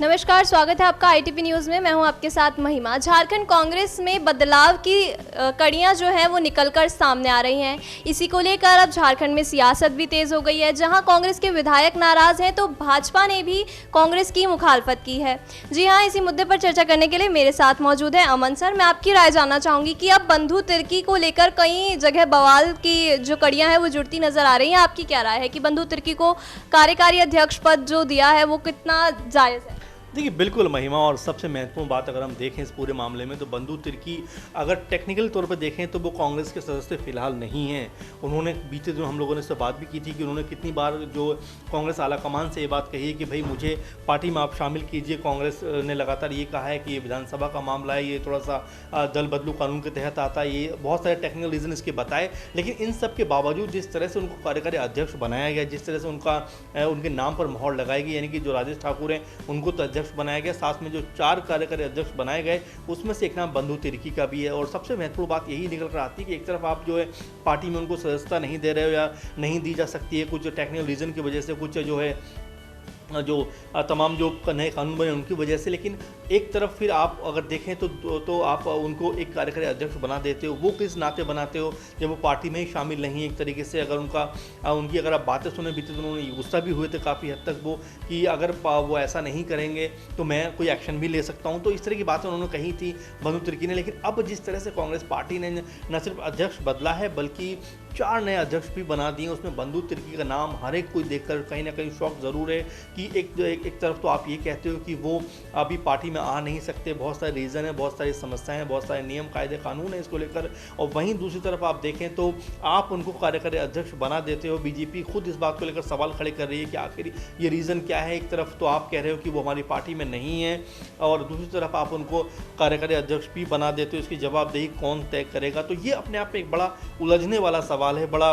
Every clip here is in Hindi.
नमस्कार, स्वागत है आपका आईटीपी न्यूज़ में। मैं हूं आपके साथ महिमा। झारखंड कांग्रेस में बदलाव की कड़ियां जो हैं वो निकलकर सामने आ रही हैं। इसी को लेकर अब झारखंड में सियासत भी तेज़ हो गई है। जहां कांग्रेस के विधायक नाराज़ हैं तो भाजपा ने भी कांग्रेस की मुखालफत की है। जी हाँ, इसी मुद्दे पर चर्चा करने के लिए मेरे साथ मौजूद है अमन सर। मैं आपकी राय जानना चाहूँगी कि अब बंधु तिर्की को लेकर कई जगह बवाल की जो कड़ियाँ हैं वो जुड़ती नज़र आ रही हैं। आपकी क्या राय है कि बंधु तिर्की को कार्यकारी अध्यक्ष पद जो दिया है वो कितना जायज़ है? देखिए बिल्कुल महिमा, और सबसे महत्वपूर्ण बात अगर हम देखें इस पूरे मामले में तो बंधु तिर्की अगर टेक्निकल तौर पर देखें तो वो कांग्रेस के सदस्य फिलहाल नहीं हैं। उन्होंने बीते दिनों हम लोगों ने इससे बात भी की थी कि उन्होंने कितनी बार जो कांग्रेस आला कमान से ये बात कही है कि भाई मुझे पार्टी में आप शामिल कीजिए। कांग्रेस ने लगातार ये कहा है कि ये विधानसभा का मामला है, ये थोड़ा सा दल बदलू कानून के तहत आता है, ये बहुत सारे टेक्निकल रीज़न इसके बताए। लेकिन इन सब के बावजूद जिस तरह से उनको कार्यकारी अध्यक्ष बनाया गया, जिस तरह से उनके नाम पर मोहर लगाई गई, यानी कि जो राजेश ठाकुर हैं उनको तो अध्यक्ष बनाया गया, साथ में जो 4 कार्यकारी अध्यक्ष बनाए गए उसमें से एक नाम बंधु तिर्की का भी है। और सबसे महत्वपूर्ण बात यही निकल कर आती है कि एक तरफ आप जो है पार्टी में उनको सदस्यता नहीं दे रहे हो या नहीं दी जा सकती है कुछ टेक्निकल रीज़न की वजह से, कुछ जो है जो तमाम जो नए कानून बने उनकी वजह से। लेकिन एक तरफ फिर आप अगर देखें तो आप उनको एक कार्यकारी अध्यक्ष बना देते हो। वो किस नाते बनाते हो जब वो पार्टी में ही शामिल नहीं है एक तरीके से। अगर उनकी अगर आप बातें सुने बीते तो उन्होंने गुस्सा भी हुए थे काफ़ी हद तक वो कि अगर वो ऐसा नहीं करेंगे तो मैं कोई एक्शन भी ले सकता हूँ। तो इस तरह की बातें उन्होंने कही थी बंधु तिर्की ने। लेकिन अब जिस तरह से कांग्रेस पार्टी ने न सिर्फ अध्यक्ष बदला है बल्कि 4 नए अध्यक्ष भी बना दिए, उसमें बंधु तिर्की का नाम हर एक कोई देखकर कहीं ना कहीं शौक ज़रूर है कि एक तरफ तो आप ये कहते हो कि वो अभी पार्टी में आ नहीं सकते, बहुत सारे रीज़न है, बहुत सारी समस्याएं हैं, बहुत सारे नियम कायदे कानून है इसको लेकर। और वहीं दूसरी तरफ आप देखें तो आप उनको कार्यकारी अध्यक्ष बना देते हो। बीजेपी खुद इस बात को लेकर सवाल खड़े कर रही है कि आखिर ये रीज़न क्या है। एक तरफ तो आप कह रहे हो कि वो हमारी पार्टी में नहीं है और दूसरी तरफ आप उनको कार्यकारी अध्यक्ष भी बना देते हो। इसकी जवाबदेही कौन तय करेगा? तो ये अपने आप में एक बड़ा उलझने वाला सवाल है, बड़ा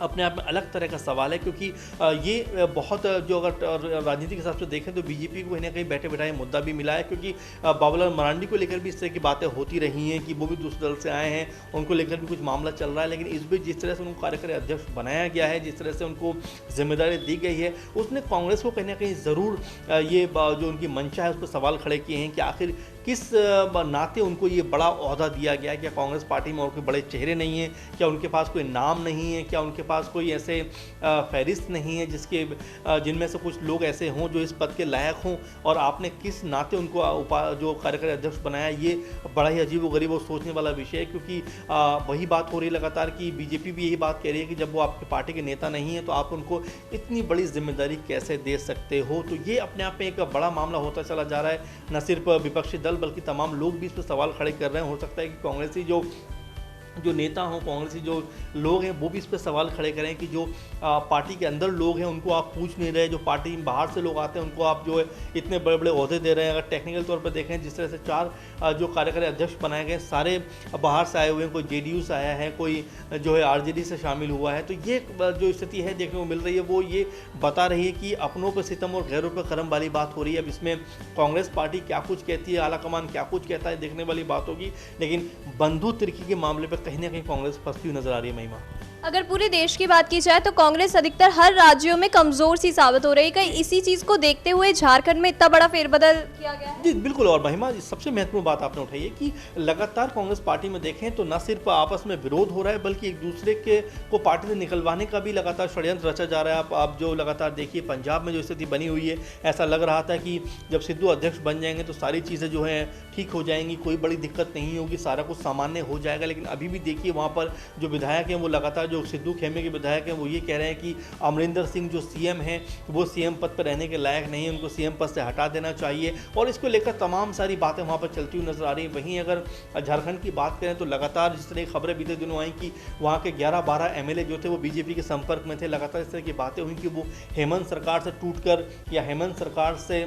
अपने आप में अलग तरह का सवाल है। क्योंकि ये बहुत जो अगर राजनीति के हिसाब से देखें तो बीजेपी को कहीं ना कहीं बैठे बैठाए मुद्दा भी मिला है। क्योंकि बाबूलाल मरांडी को लेकर भी इस तरह की बातें होती रही हैं कि वो भी दूसरे दल से आए हैं, उनको लेकर भी कुछ मामला चल रहा है। लेकिन इस बीच जिस तरह से उनको कार्यकारी अध्यक्ष बनाया गया है, जिस तरह से उनको जिम्मेदारी दी गई है, उसने कांग्रेस को कहीं ना कहीं ज़रूर ये जो उनकी मंशा है उस पर सवाल खड़े किए हैं कि आखिर किस नाते उनको ये बड़ा ओहदा दिया गया है। क्या कांग्रेस पार्टी में और कोई बड़े चेहरे नहीं हैं? क्या उनके पास कोई नाम नहीं है? क्या उनके पास कोई ऐसे फहरिस्त नहीं है जिनमें से कुछ लोग ऐसे हों जो इस पद के लायक हों? और आपने किस नाते उनको जो कार्यकारी अध्यक्ष बनाया, ये बड़ा ही अजीबोगरीब और सोचने वाला विषय है। क्योंकि वही बात हो रही है लगातार कि बीजेपी भी यही बात कह रही है कि जब वो आपके पार्टी के नेता नहीं है तो आप उनको इतनी बड़ी जिम्मेदारी कैसे दे सकते हो? तो ये अपने आप में एक बड़ा मामला होता चला जा रहा है। न सिर्फ विपक्षी दल बल्कि तमाम लोग भी इस पर सवाल खड़े कर रहे हैं। हो सकता है कि कांग्रेसी जो नेता हों, कांग्रेसी जो लोग हैं वो भी इस पर सवाल खड़े करें कि जो पार्टी के अंदर लोग हैं उनको आप पूछ नहीं रहे, जो पार्टी में बाहर से लोग आते हैं उनको आप जो है इतने बड़े बड़े ओहदे दे रहे हैं। अगर टेक्निकल तौर पर देखें जिस तरह से 4 जो कार्यकारी अध्यक्ष बनाए गए सारे बाहर से आए हुए हैं, कोई जेडीयू से आया है, कोई जो है आरजेडी से शामिल हुआ है। तो ये जो स्थिति है देखने को मिल रही है वो ये बता रही है कि अपनों पर सितम और गैरों पर करम वाली बात हो रही है। अब इसमें कांग्रेस पार्टी क्या कुछ कहती है, आला कमान क्या कुछ कहता है, देखने वाली बात होगी। लेकिन बंधु तिर्की के मामले पर कहीं ना कहीं कांग्रेस फंसती हुई नजर आ रही है महिमा। अगर पूरे देश की बात की जाए तो कांग्रेस अधिकतर हर राज्यों में कमजोर सी साबित हो रही है। कहीं इसी चीज को देखते हुए झारखंड में इतना बड़ा फेरबदल किया गया है? जी बिल्कुल। और महिमा सबसे महत्वपूर्ण बात आपने उठाई है कि लगातार कांग्रेस पार्टी में देखें तो न सिर्फ आपस में विरोध हो रहा है बल्कि एक दूसरे को पार्टी से निकलवाने का भी लगातार षड्यंत्र रचा जा रहा है। आप जो लगातार देखिए पंजाब में जो स्थिति बनी हुई है, ऐसा लग रहा था कि जब सिद्धू अध्यक्ष बन जाएंगे तो सारी चीज़ें जो हैं ठीक हो जाएंगी, कोई बड़ी दिक्कत नहीं होगी, सारा कुछ सामान्य हो जाएगा। लेकिन अभी भी देखिए वहाँ पर जो विधायक हैं वो लगातार, जो सिद्धू खेमे के विधायक हैं वो ये कह रहे हैं कि अमरिंदर सिंह जो सीएम हैं वो सीएम पद पर रहने के लायक नहीं है, उनको सीएम पद से हटा देना चाहिए। और इसको लेकर तमाम सारी बातें वहाँ पर चलती हुई नजर आ रही हैं। वहीं अगर झारखंड की बात करें तो लगातार जिस तरह की खबरें बीते दिनों आई कि वहाँ के 11-12 एमएलए जो थे वो बीजेपी के संपर्क में थे। लगातार इस तरह की बातें हुई कि वो हेमंत सरकार से टूटकर या हेमंत सरकार से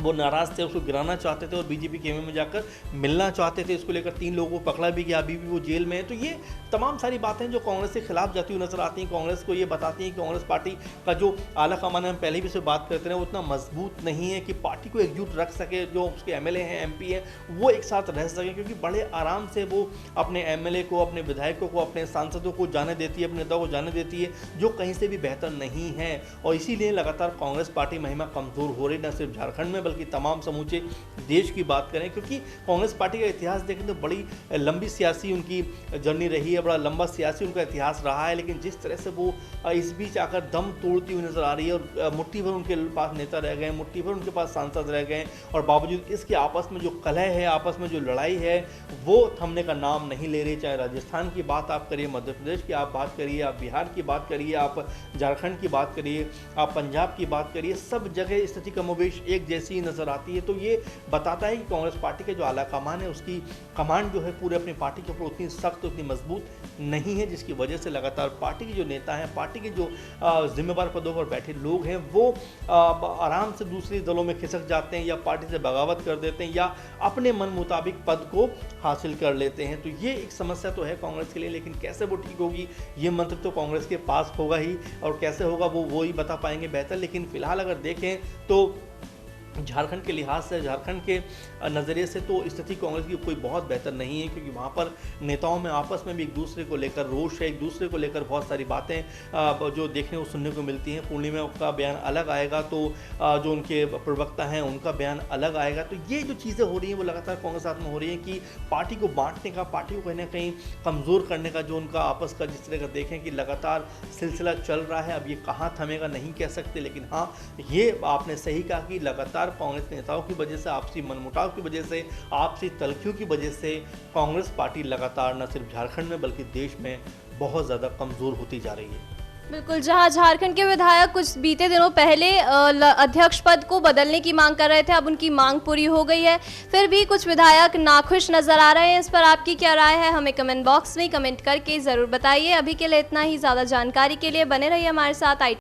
वो नाराज़ थे, उसको गिराना चाहते थे और बीजेपी खेमे में जाकर मिलना चाहते थे। इसको लेकर 3 लोगों को पकड़ा भी गया, अभी भी वो जेल में है। तो ये तमाम सारी बातें जो कांग्रेस के खिलाफ जाती हुई नजर आती हैं, कांग्रेस को ये बताती हैं कि कांग्रेस पार्टी का जो आला कमान है, हम पहले भी से बात करते हैं, वो उतना मजबूत नहीं है कि पार्टी को एकजुट रख सके। जो उसके एमएलए हैं, एमपी हैं, वो एक साथ रह सकें, क्योंकि बड़े आराम से वो अपने एमएलए को, अपने विधायकों को, अपने सांसदों को जाने देती है, अपने नेताओं को जाने देती है, जो कहीं से भी बेहतर नहीं है। और इसीलिए लगातार कांग्रेस पार्टी महिमा कमजोर हो रही, न सिर्फ झारखंड में बल्कि तमाम समूचे देश की बात करें। क्योंकि कांग्रेस पार्टी का इतिहास देखें तो बड़ी लंबी सियासी उनकी जर्नी रही है, बड़ा लंबा सियासी उनका इतिहास रहा है, लेकिन जिस तरह से वो इस बीच आकर दम तोड़ती हुई नजर आ रही है और मुट्ठी भर उनके पास नेता रह गए, मुट्ठी भर उनके पास सांसद रह गए, और बावजूद इसके आपस में जो कलह है, आपस में जो लड़ाई है, वो थमने का नाम नहीं ले रही। चाहे राजस्थान की बात आप करिए, मध्य प्रदेश की आप बात करिए, आप बिहार की बात करिए, आप झारखंड की बात करिए, आप पंजाब की बात करिए, सब जगह स्थिति कमोबेश एक जैसी ही नजर आती है। तो ये बताता है कि कांग्रेस पार्टी के जो आला कमान है, उसकी कमांड जो है पूरे अपनी पार्टी के ऊपर उतनी सख्त, उतनी मजबूत नहीं है, जिसकी वजह से लगातार पार्टी के जो नेता हैं, पार्टी के जो जिम्मेवार पदों पर बैठे लोग हैं, वो आराम से दूसरे दलों में खिसक जाते हैं, या पार्टी से बगावत कर देते हैं, या अपने मन मुताबिक पद को हासिल कर लेते हैं। तो ये एक समस्या तो है कांग्रेस के लिए, लेकिन कैसे वो ठीक होगी, ये मंत्र तो कांग्रेस के पास होगा ही, और कैसे होगा वो ही बता पाएंगे बेहतर। लेकिन फिलहाल अगर देखें तो झारखंड के लिहाज से, झारखंड के नज़रिए से तो स्थिति कांग्रेस की कोई बहुत बेहतर नहीं है, क्योंकि वहाँ पर नेताओं में आपस में भी एक दूसरे को लेकर रोष है, एक दूसरे को लेकर बहुत सारी बातें जो देखने को सुनने को मिलती हैं। पूर्णिमा का बयान अलग आएगा, तो जो उनके प्रवक्ता हैं उनका बयान अलग आएगा। तो ये जो चीज़ें हो रही हैं वो लगातार कांग्रेस साथ में हो रही हैं कि पार्टी को बांटने का, पार्टी को कहीं ना कहीं कमज़ोर करने का जो उनका आपस का जिस तरह का देखें कि लगातार सिलसिला चल रहा है। अब ये कहाँ थमेगा नहीं कह सकते, लेकिन हाँ, ये आपने सही कहा कि लगातार कांग्रेस नेताओं की वजह से, आपसी मनमुटाव की वजह से, आपसी तलखियों की वजह से कांग्रेस पार्टी लगातार न सिर्फ झारखंड में बल्कि देश में बहुत ज़्यादा कमज़ोर होती जा रही है। बिल्कुल, जहां झारखंड के विधायक कुछ बीते दिनों पहले अध्यक्ष पद को बदलने की मांग कर रहे थे, अब उनकी मांग पूरी हो गई है। फिर भी कुछ विधायक नाखुश नजर आ रहे हैं। इस पर आपकी क्या राय है, हमें कमेंट बॉक्स में कमेंट करके ज़रूर बताइए। अभी के लिए इतना ही। ज़्यादा जानकारी के लिए बने रहिए हमारे साथ।